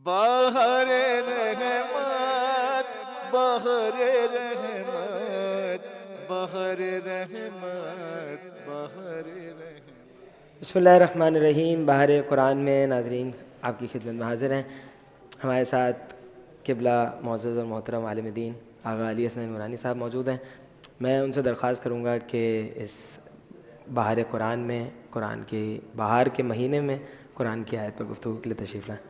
بہر رحمت بہر رحمت بہر رحمت بہر رحمت۔ بسم اللہ الرحمن الرحیم۔ بہار قرآن میں ناظرین آپ کی خدمت میں حاضر ہیں۔ ہمارے ساتھ قبلہ معزز اور محترم عالم دین آغا علی حسن نورانی صاحب موجود ہیں۔ میں ان سے درخواست کروں گا کہ اس بہار قرآن میں، قرآن کی بہار کے مہینے میں قرآن کی آیت پر گفتگو کے لیے تشریف لائیں۔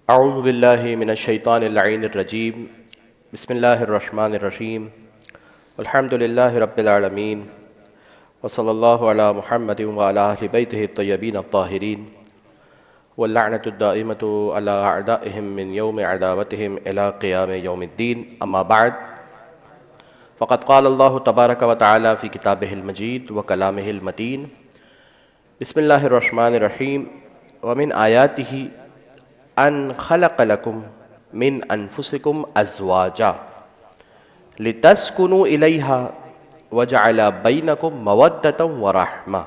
اعوذ باللہ من الشیطان اللعین الرجیم، بسم اللہ الرحمن الرحیم، الحمد للہ رب العالمین، وصلی اللہ علی محمد وعلی اہل بیتہ الطیبین الطاہرین، واللعنۃ الدائمۃ علی اعدائہم من یوم عداوتہم الی قیام یوم الدین، اما بعد فقد قال اللہ تبارک و تعالی فی کتابہ المجید وکلامہ المتین، بسم اللہ الرحمن الرحیم، ومن آیاتہ ان خلق لکم من انفسکم ازواجا لتسکنوا الیہا وجعل بینکم مودۃ ورحمہ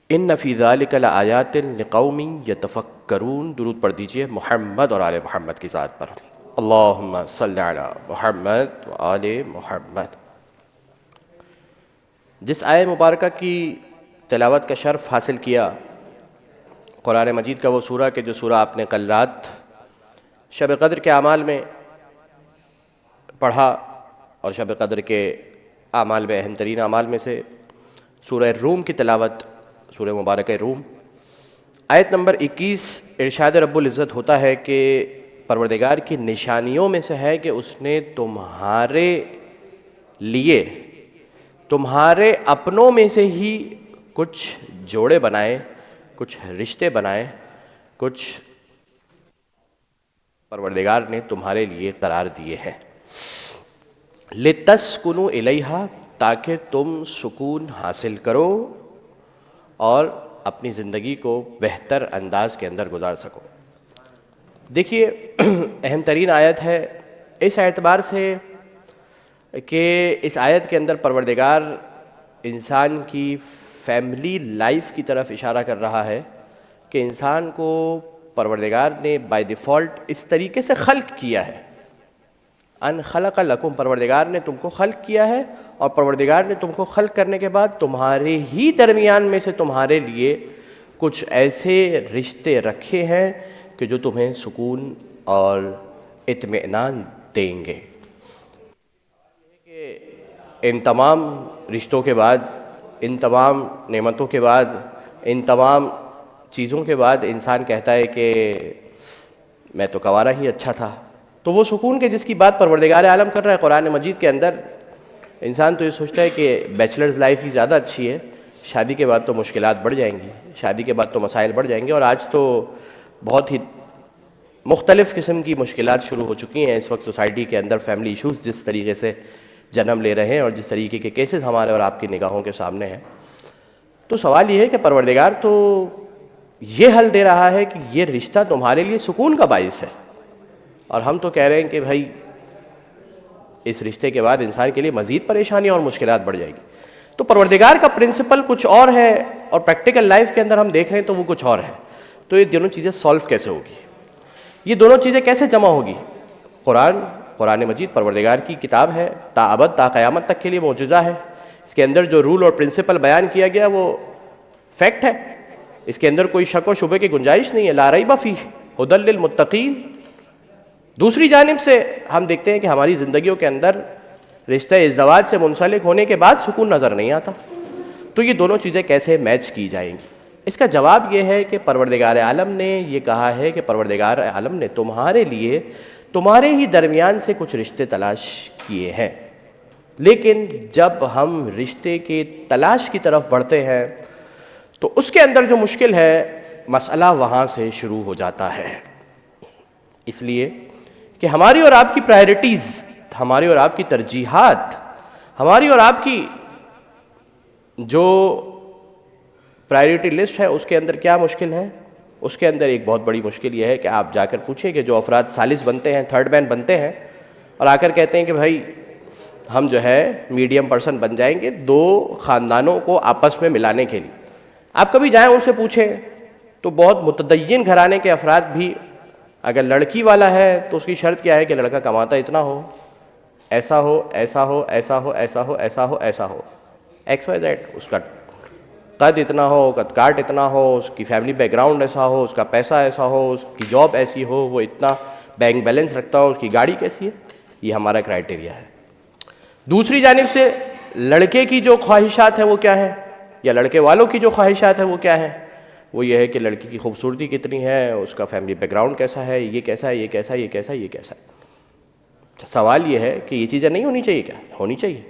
ان فی ذلک لآیات لقوم یتفکرون۔ درود پڑھ دیجئے محمد اور آل محمد کی ذات پر۔ اللہم صلی علی محمد وآل محمد۔ جس آیہ مبارکہ کی تلاوت کا شرف حاصل کیا، قرآن مجید کا وہ سورہ کہ جو سورہ آپ نے کل رات شب قدر کے اعمال میں پڑھا، اور شب قدر کے اعمال میں اہم ترین اعمال میں سے سورہ روم کی تلاوت، سورہ مبارکہ روم، آیت نمبر 21، ارشاد رب العزت ہوتا ہے کہ پروردگار کی نشانیوں میں سے ہے کہ اس نے تمہارے لیے تمہارے اپنوں میں سے ہی کچھ جوڑے بنائے، کچھ رشتے بنائے، کچھ پروردگار نے تمہارے لیے قرار دیے ہیں۔ لِتَسْكُنُوا إِلَيْهَا، تاکہ تم سکون حاصل کرو اور اپنی زندگی کو بہتر انداز کے اندر گزار سکو۔ دیکھیے اہم ترین آیت ہے اس اعتبار سے کہ اس آیت کے اندر پروردگار انسان کی فیملی لائف کی طرف اشارہ کر رہا ہے کہ انسان کو پروردگار نے بائی ڈیفالٹ اس طریقے سے خلق کیا ہے۔ ان خلق لکم، پروردگار نے تم کو خلق کیا ہے، اور پروردگار نے تم کو خلق کرنے کے بعد تمہارے ہی درمیان میں سے تمہارے لیے کچھ ایسے رشتے رکھے ہیں کہ جو تمہیں سکون اور اطمینان دیں گے۔ ان تمام رشتوں کے بعد، ان تمام نعمتوں کے بعد، ان تمام چیزوں کے بعد انسان کہتا ہے کہ میں تو کنوارا ہی اچھا تھا۔ تو وہ سکون کے جس کی بات پروردگار عالم کر رہا ہے قرآن مجید کے اندر، انسان تو یہ سوچتا ہے کہ بیچلرز لائف ہی زیادہ اچھی ہے، شادی کے بعد تو مشکلات بڑھ جائیں گی، شادی کے بعد تو مسائل بڑھ جائیں گے، اور آج تو بہت ہی مختلف قسم کی مشکلات شروع ہو چکی ہیں اس وقت سوسائٹی کے اندر۔ فیملی ایشوز جس طریقے سے جنم لے رہے ہیں اور جس طریقے کے کیسز ہمارے اور آپ کی نگاہوں کے سامنے ہیں، تو سوال یہ ہے کہ پروردگار تو یہ حل دے رہا ہے کہ یہ رشتہ تمہارے لیے سکون کا باعث ہے، اور ہم تو کہہ رہے ہیں کہ بھائی اس رشتے کے بعد انسان کے لیے مزید پریشانیاں اور مشکلات بڑھ جائے گی۔ تو پروردگار کا پرنسپل کچھ اور ہے، اور پریکٹیکل لائف کے اندر ہم دیکھ رہے ہیں تو وہ کچھ اور ہے۔ تو یہ دونوں چیزیں سالو کیسے ہوگی، یہ دونوں چیزیں کیسے جمع ہوگی؟ قرآن مجید پروردگار کی کتاب ہے، تا ابد، تا قیامت تک کے لیے معجزہ ہے۔ اس کے اندر جو رول اور پرنسپل بیان کیا گیا وہ فیکٹ ہے، اس کے اندر کوئی شک و شبے کی گنجائش نہیں ہے۔ لا ریب فیہ ھدی للمتقین۔ دوسری جانب سے ہم دیکھتے ہیں کہ ہماری زندگیوں کے اندر رشتہ ازدواج سے منسلک ہونے کے بعد سکون نظر نہیں آتا۔ تو یہ دونوں چیزیں کیسے میچ کی جائیں گی؟ اس کا جواب یہ ہے کہ پروردگار عالم نے یہ کہا ہے کہ پروردگار عالم نے تمہارے لیے تمہارے ہی درمیان سے کچھ رشتے تلاش کیے ہیں، لیکن جب ہم رشتے کے تلاش کی طرف بڑھتے ہیں تو اس کے اندر جو مشکل ہے، مسئلہ وہاں سے شروع ہو جاتا ہے۔ اس لیے کہ ہماری اور آپ کی پرائرٹیز، ہماری اور آپ کی ترجیحات، ہماری اور آپ کی جو پرائرٹی لسٹ ہے اس کے اندر کیا مشکل ہے؟ اس کے اندر ایک بہت بڑی مشکل یہ ہے کہ آپ جا کر پوچھیں کہ جو افراد ثالث بنتے ہیں، تھرڈ مین بنتے ہیں اور آ کر کہتے ہیں کہ بھائی ہم جو ہے میڈیم پرسن بن جائیں گے دو خاندانوں کو آپس میں ملانے کے لیے، آپ کبھی جائیں ان سے پوچھیں تو بہت متدین گھرانے کے افراد بھی، اگر لڑکی والا ہے تو اس کی شرط کیا ہے کہ لڑکا کماتا اتنا ہو، ایسا ہو، ایسا ہو، ایسا ہو، ایسا ہو، ایسا ہو، ایسا ہو، ایکس وائی زیڈ، اس کا قد اتنا ہو، قد کاٹ اتنا ہو، اس کی فیملی بیک گراؤنڈ ایسا ہو، اس کا پیسہ ایسا ہو، اس کی جاب ایسی ہو، وہ اتنا بینک بیلنس رکھتا ہو، اس کی گاڑی کیسی ہے، یہ ہمارا کرائٹیریا ہے۔ دوسری جانب سے لڑکے کی جو خواہشات ہیں وہ کیا ہیں، یا لڑکے والوں کی جو خواہشات ہیں وہ کیا ہیں، وہ یہ ہے کہ لڑکی کی خوبصورتی کتنی ہے، اس کا فیملی بیک گراؤنڈ کیسا ہے، یہ کیسا ہے، یہ کیسا ہے، یہ کیسا ہے، یہ کیسا ہے۔ سوال یہ ہے کہ یہ چیزیں نہیں ہونی چاہیے، کیا ہونی چاہیے؟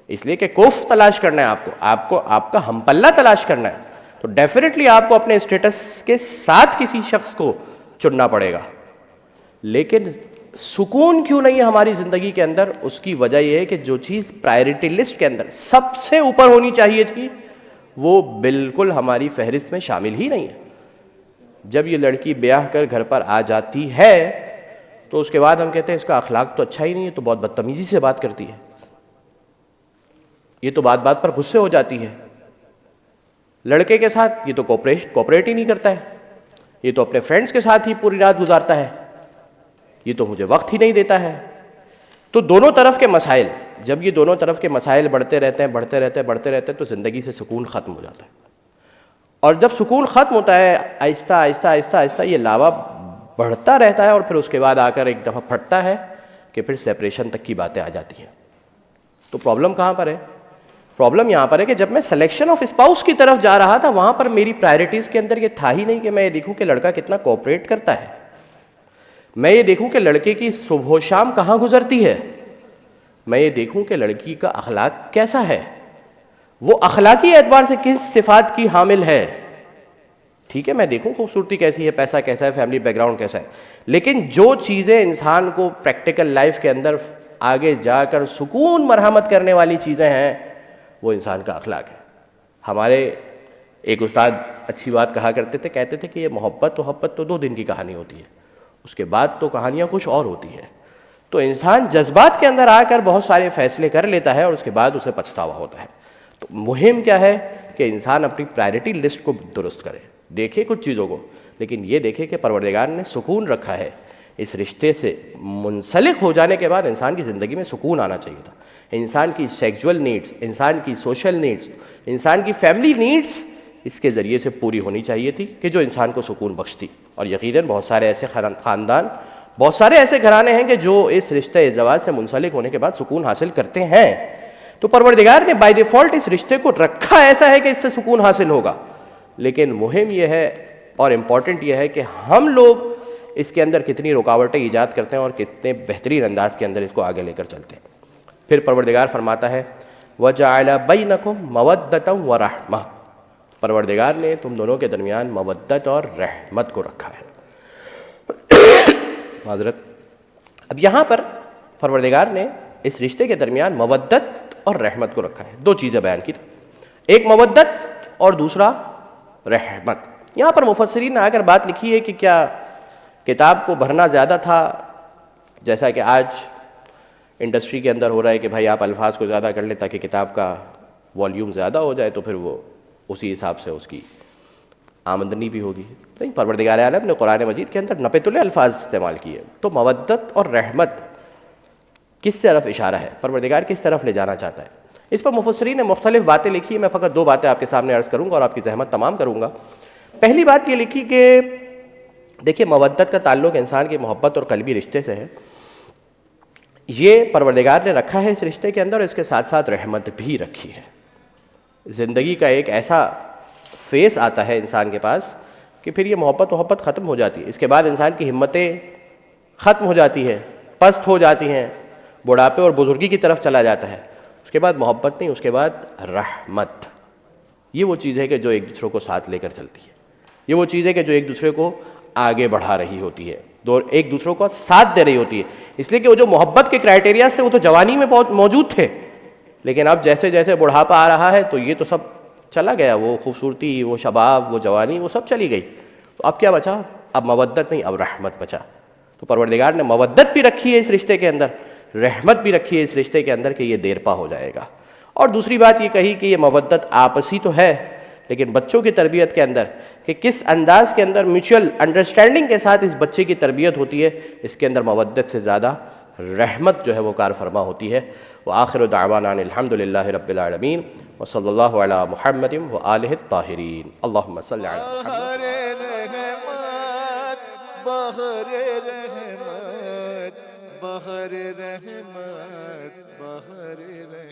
اس لیے کہ کوف تلاش کرنا ہے آپ کو آپ کا ہم پلہ تلاش کرنا ہے، تو ڈیفینیٹلی آپ کو اپنے اسٹیٹس کے ساتھ کسی شخص کو چننا پڑے گا۔ لیکن سکون کیوں نہیں ہے ہماری زندگی کے اندر؟ اس کی وجہ یہ ہے کہ جو چیز پرائرٹی لسٹ کے اندر سب سے اوپر ہونی چاہیے تھی وہ بالکل ہماری فہرست میں شامل ہی نہیں ہے۔ جب یہ لڑکی بیاہ کر گھر پر آ جاتی ہے تو اس کے بعد ہم کہتے ہیں اس کا اخلاق تو اچھا ہی نہیں ہے، تو بہت بدتمیزی سے بات کرتی ہے، یہ تو بات بات پر غصے ہو جاتی ہے، لڑکے کے ساتھ یہ تو کوپریٹ ہی نہیں کرتا ہے، یہ تو اپنے فرینڈز کے ساتھ ہی پوری رات گزارتا ہے، یہ تو مجھے وقت ہی نہیں دیتا ہے۔ تو دونوں طرف کے مسائل، جب یہ دونوں طرف کے مسائل بڑھتے رہتے ہیں بڑھتے رہتے ہیں تو زندگی سے سکون ختم ہو جاتا ہے، اور جب سکون ختم ہوتا ہے آہستہ آہستہ آہستہ آہستہ یہ لاوا بڑھتا رہتا ہے، اور پھر اس کے بعد آ کر ایک دفعہ پھٹتا ہے کہ پھر سیپریشن تک کی باتیں آ جاتی ہیں۔ تو پرابلم کہاں پر ہے؟ پرابلم یہاں پر ہے کہ جب میں سلیکشن آف اسپاؤس کی طرف جا رہا تھا وہاں پر میری پرائرٹیز کے اندر یہ تھا ہی نہیں کہ میں یہ دیکھوں کہ لڑکا کتنا کوآپریٹ کرتا ہے، میں یہ دیکھوں کہ لڑکے کی صبح و شام کہاں گزرتی ہے، میں یہ دیکھوں کہ لڑکی کا اخلاق کیسا ہے، وہ اخلاقی اعتبار سے کس صفات کی حامل ہے۔ ٹھیک ہے، میں دیکھوں خوبصورتی کیسی ہے، پیسہ کیسا ہے، فیملی بیک گراؤنڈ کیسا ہے، لیکن جو چیزیں انسان کو پریکٹیکل لائف کے اندر آگے جا کر سکون مرحمت کرنے والی چیزیں ہیں وہ انسان کا اخلاق ہے۔ ہمارے ایک استاد اچھی بات کہا کرتے تھے، کہتے تھے کہ یہ محبت تو 2 دن کی کہانی ہوتی ہے، اس کے بعد تو کہانیاں کچھ اور ہوتی ہے۔ تو انسان جذبات کے اندر آ کر بہت سارے فیصلے کر لیتا ہے اور اس کے بعد اسے پچھتاوا ہوتا ہے۔ تو مہم کیا ہے کہ انسان اپنی پرائرٹی لسٹ کو درست کرے، دیکھے کچھ چیزوں کو، لیکن یہ دیکھے کہ پروردگار نے سکون رکھا ہے۔ اس رشتے سے منسلک ہو جانے کے بعد انسان کی زندگی میں سکون آنا چاہیے تھا۔ انسان کی سیکسول نیڈز، انسان کی سوشل نیڈز، انسان کی فیملی نیڈز اس کے ذریعے سے پوری ہونی چاہیے تھی کہ جو انسان کو سکون بخشتی۔ اور یقیناً بہت سارے ایسے خاندان، بہت سارے ایسے گھرانے ہیں کہ جو اس رشتے زواج سے منسلک ہونے کے بعد سکون حاصل کرتے ہیں۔ تو پروردگار نے بائی ڈیفالٹ اس رشتے کو رکھا ایسا ہے کہ اس سے سکون حاصل ہوگا، لیکن مہم یہ ہے اور امپورٹنٹ یہ ہے کہ ہم لوگ اس کے اندر کتنی رکاوٹیں ایجاد کرتے ہیں اور کتنے بہترین انداز کے اندر اس کو آگے لے کر چلتے ہیں۔ پھر پروردگار فرماتا ہے وَجَعَلَ بَيْنَكُمْ مَوَدَّةً وَرَحْمَةً، پروردگار نے تم دونوں کے درمیان مودت اور رحمت کو رکھا ہے۔ معذرت، اب یہاں پر پروردگار نے اس رشتے کے درمیان مودت اور رحمت کو رکھا ہے۔ 2 چیزیں بیان کی، ایک مودت اور دوسرا رحمت۔ یہاں پر مفسرین نے آ کر بات لکھی ہے کہ کیا کتاب کو بھرنا زیادہ تھا، جیسا کہ آج انڈسٹری کے اندر ہو رہا ہے کہ بھائی آپ الفاظ کو زیادہ کر لیں تاکہ کتاب کا والیوم زیادہ ہو جائے تو پھر وہ اسی حساب سے اس کی آمدنی بھی ہوگی۔ نہیں، پروردگار عالم نے قرآن مجید کے اندر نپے تلے الفاظ استعمال کیے۔ تو مودت اور رحمت کس طرف اشارہ ہے، پروردگار کس طرف لے جانا چاہتا ہے، اس پر مفسرین نے مختلف باتیں لکھی ہیں۔ میں فقط 2 باتیں آپ کے سامنے عرض کروں گا اور آپ کی زحمت تمام کروں گا۔ پہلی بات یہ لکھی کہ دیکھیے محبت کا تعلق انسان کی محبت اور قلبی رشتے سے ہے، یہ پروردگار نے رکھا ہے اس رشتے کے اندر، اور اس کے ساتھ ساتھ رحمت بھی رکھی ہے۔ زندگی کا ایک ایسا فیس آتا ہے انسان کے پاس کہ پھر یہ محبت ختم ہو جاتی ہے، اس کے بعد انسان کی ہمتیں ختم ہو جاتی ہے، پست ہو جاتی ہیں، بڑھاپے اور بزرگی کی طرف چلا جاتا ہے۔ اس کے بعد محبت نہیں، اس کے بعد رحمت۔ یہ وہ چیز ہے کہ جو ایک دوسرے کو ساتھ لے کر چلتی ہے، یہ وہ چیز ہے کہ جو ایک دوسرے کو آگے بڑھا رہی ہوتی ہے، ایک دوسرے کو ساتھ دے رہی ہوتی ہے۔ اس لیے کہ وہ جو محبت کے کرائٹیریاز تھے وہ تو جوانی میں بہت موجود تھے، لیکن اب جیسے جیسے بڑھاپا آ رہا ہے تو یہ تو سب چلا گیا، وہ خوبصورتی، وہ شباب، وہ جوانی، وہ سب چلی گئی۔ تو اب کیا بچا؟ اب مودت نہیں، اب رحمت بچا. تو پروردگار نے مودت بھی رکھی ہے اس رشتے کے اندر، رحمت بھی رکھی ہے اس رشتے کے اندر کہ یہ دیر پا ہو جائے گا. اور دوسری بات یہ کہی کہ یہ مودت آپسی تو ہے، لیکن بچوں کی تربیت کے اندر کہ کس انداز کے اندر میوچل انڈرسٹینڈنگ کے ساتھ اس بچے کی تربیت ہوتی ہے، اس کے اندر مودت سے زیادہ رحمت جو ہے وہ کار فرما ہوتی ہے. وآخر دعوانا الحمدللہ رب العالمین وصلی اللہ علی محمد وآلہ الطاہرین. اللہم صلی علی محمد. بہر رحمت بہر رحمت بہر رحمت بہر رحمت.